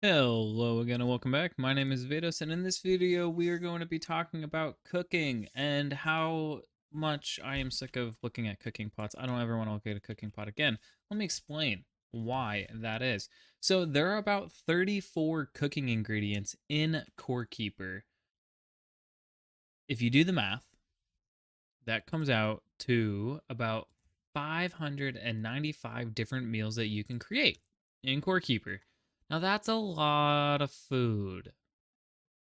Hello again and welcome back. My name is Vidos, and in this video we are going to be talking about cooking and how much I am sick of looking at cooking pots. I don't ever want to look at a cooking pot again. Let me explain why that is. So there are about 34 cooking ingredients in Core Keeper. If you do the math, that comes out to about 595 different meals that you can create in Core Keeper. Now that's a lot of food.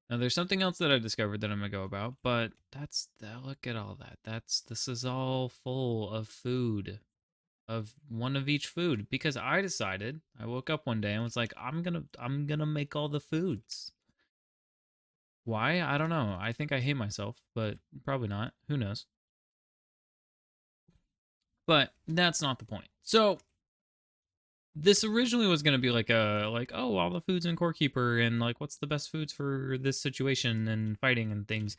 Now there's something else that I discovered that I'm gonna go about, but look at all that. This is all full of food, of one of each food, because I woke up one day and was like, I'm gonna make all the foods. Why? I don't know. I think I hate myself, but probably not. Who knows? But that's not the point. So this originally was going to be oh, all the foods in Core Keeper and like what's the best foods for this situation and fighting and things.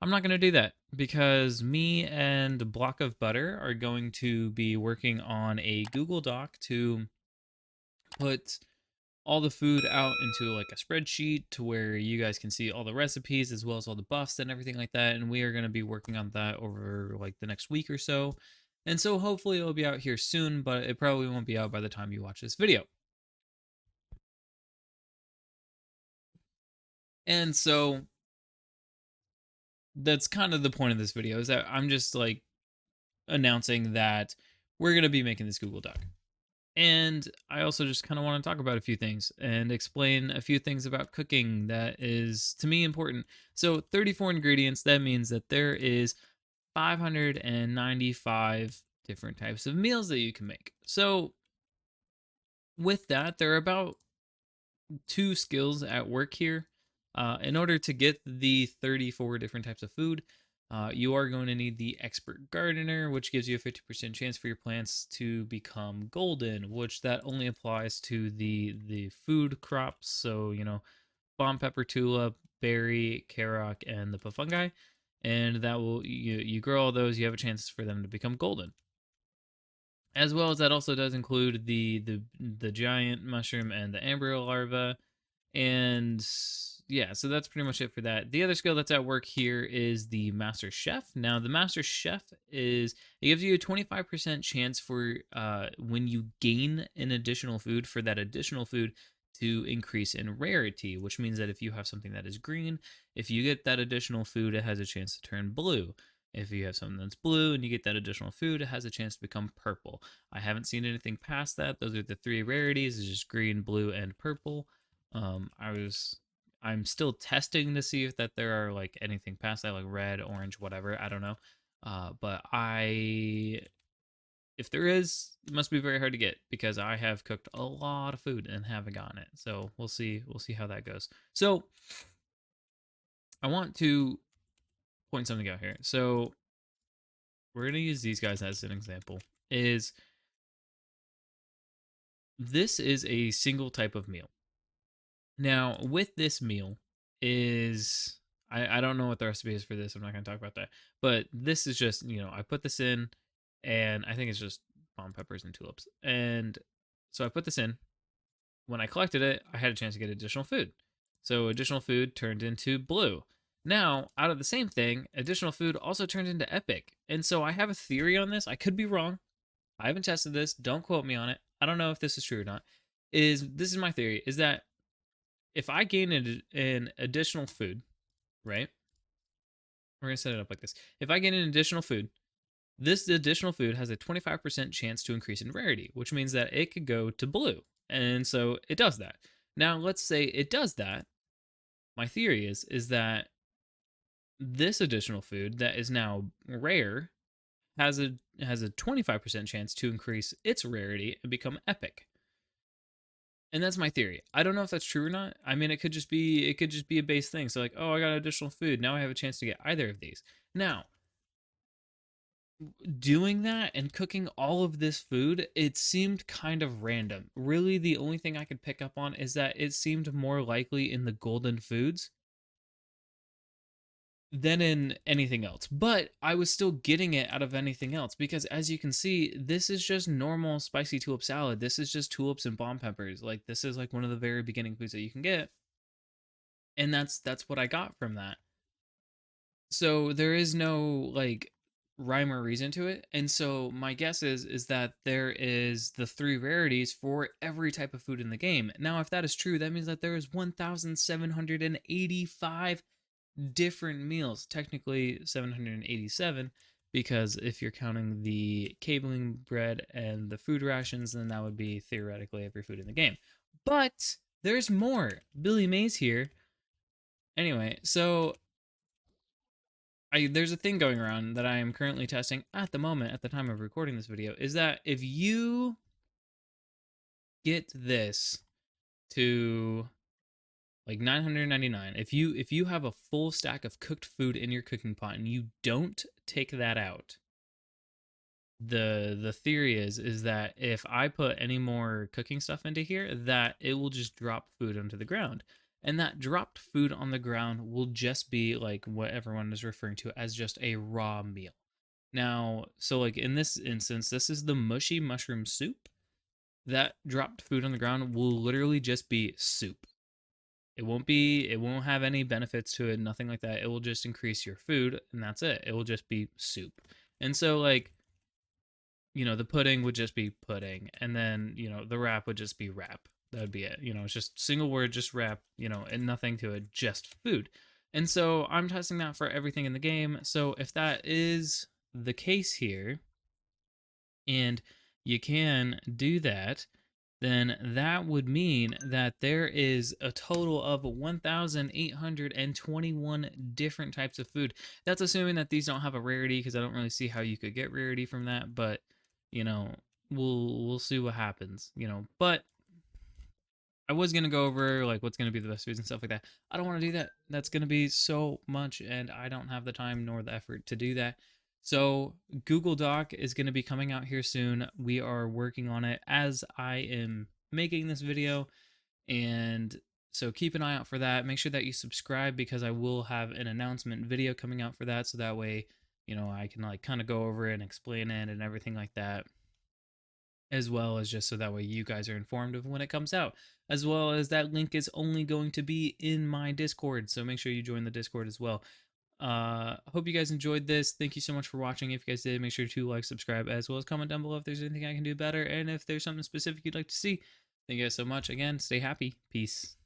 I'm not going to do that because me and Block of Butter are going to be working on a Google Doc to put all the food out into like a spreadsheet to where you guys can see all the recipes as well as all the buffs and everything like that. And we are going to be working on that over like the next week or so. And so hopefully it'll be out here soon, but it probably won't be out by the time you watch this video. And so that's kind of the point of this video, is that I'm just like announcing that we're going to be making this Google Doc. And I also just kind of want to talk about a few things and explain a few things about cooking that is to me important. So 34 ingredients, that means that there is 595 different types of meals that you can make. So with that, there are about two skills at work here. In order to get the 34 different types of food, you are going to need the expert gardener, which gives you a 50% chance for your plants to become golden, which that only applies to the food crops. So, bomb pepper, tulip, berry, carrock, and the fungi. And that will you grow all those, you have a chance for them to become golden. As well as that also does include the giant mushroom and the embryo larva. And yeah, so that's pretty much it for that. The other skill that's at work here is the master chef. Now the master chef it gives you a 25% chance for when you gain an additional food, for that additional food to increase in rarity, which means that if you have something that is green, if you get that additional food, it has a chance to turn blue. If you have something that's blue and you get that additional food, it has a chance to become purple. I haven't seen anything past that. Those are the three rarities: it's just green, blue, and purple. Um, I was I'm still testing to see if that there are like anything past that, like red, orange, whatever. I don't know. But if there is, it must be very hard to get because I have cooked a lot of food and haven't gotten it. So we'll see. We'll see how that goes. So I want to point something out here. So we're gonna use these guys as an example. This is a single type of meal. Now, with this meal is I don't know what the recipe is for this. I'm not going to talk about that. But this is just, I put this in and I think it's just bomb peppers and tulips. And so I put this in. When I collected it, I had a chance to get additional food. So additional food turned into blue. Now, out of the same thing, additional food also turned into epic. And so I have a theory on this. I could be wrong. I haven't tested this. Don't quote me on it. I don't know if this is true or not. This is my theory, is that if I gain an additional food, right? We're going to set it up like this. If I gain an additional food, this additional food has a 25% chance to increase in rarity, which means that it could go to blue. And so it does that. Now, let's say it does that. My theory is that this additional food that is now rare has a 25% chance to increase its rarity and become epic. And that's my theory. I don't know if that's true or not. I mean, it could just be a base thing. So like, oh, I got additional food. Now I have a chance to get either of these. Now, doing that and cooking all of this food, it seemed kind of random. Really, the only thing I could pick up on is that it seemed more likely in the golden foods than in anything else. But I was still getting it out of anything else because, as you can see, this is just normal spicy tulip salad. This is just tulips and bomb peppers. Like, this is like one of the very beginning foods that you can get, and that's what I got from that. So there is no like rhyme or reason to it. And so my guess is that there is the three rarities for every type of food in the game. Now, if that is true, that means that there is 1,785 different meals. Technically 787, because if you're counting the cabling bread and the food rations, then that would be theoretically every food in the game. But there's more. Billy Mays here. Anyway, so there's a thing going around that I am currently testing at the moment, at the time of recording this video, is that if you get this to like 999, if you have a full stack of cooked food in your cooking pot and you don't take that out, the theory is that if I put any more cooking stuff into here, that it will just drop food onto the ground. And that dropped food on the ground will just be like what everyone is referring to as just a raw meal. Now, so like in this instance, this is the mushy mushroom soup. That dropped food on the ground will literally just be soup. It won't have any benefits to it, nothing like that. It will just increase your food, and that's it. It will just be soup. And so like, the pudding would just be pudding, and then, the wrap would just be wrap. That would be it. It's just single word, just wrap, and nothing to it, just food. And so I'm testing that for everything in the game. So if that is the case here, and you can do that, then that would mean that there is a total of 1,821 different types of food. That's assuming that these don't have a rarity, because I don't really see how you could get rarity from that, but we'll see what happens, but I was going to go over like what's going to be the best foods and stuff like that. I don't want to do that. That's going to be so much, and I don't have the time nor the effort to do that. So Google Doc is going to be coming out here soon. We are working on it as I am making this video, and so keep an eye out for that. Make sure that you subscribe, because I will have an announcement video coming out for that, so that way I can like kind of go over it and explain it and everything like that, as well as just so that way you guys are informed of when it comes out, as well as that link is only going to be in my Discord, so make sure you join the Discord as well. Hope you guys enjoyed this. Thank you so much for watching. If you guys did, make sure to like, subscribe, as well as comment down below if there's anything I can do better, and if there's something specific you'd like to see. Thank you guys so much. Again, stay happy. Peace.